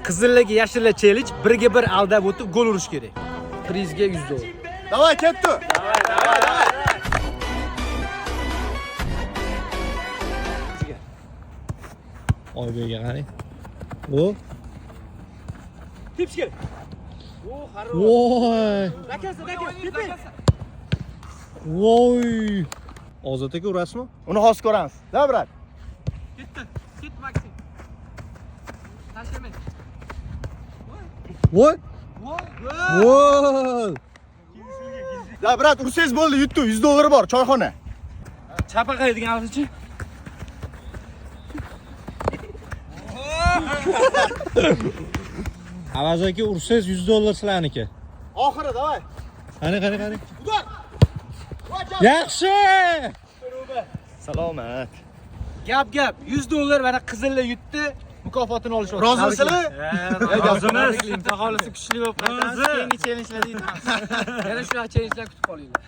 Qizillarga yashillar challenge, birga bir aldab o'tib gol urish kerak. Prizga $100. Давай, ketdi. Oybekga qarang. O. Tips kerak. O, xarob. Voy. Dakasa, tipi. Voy. Ozod aka urasizmi? Uni hozir ko'ramiz. Da, brat. Ket Maksim. Tashlamay. Voy. Voy. Da, brat, ursangiz bo'ldi, yutdi. $100 bor, choyxona. Chapaqaydigan olsa-chi? Avaz aka ursangiz $100 sizlarniki. Oxiri, davay. Qani. Udar. Yaxshi! Salomat. Gap, $100 mana qizillar yutdi, mukofotini olishmoqchi. Rozimisizlar? Rozimiz. Imtihonlisi kuchli bo'lib qaytamiz. Keyingi challenge'lar deymiz. Yana shunaqa challenge'lar kutib qolinglar.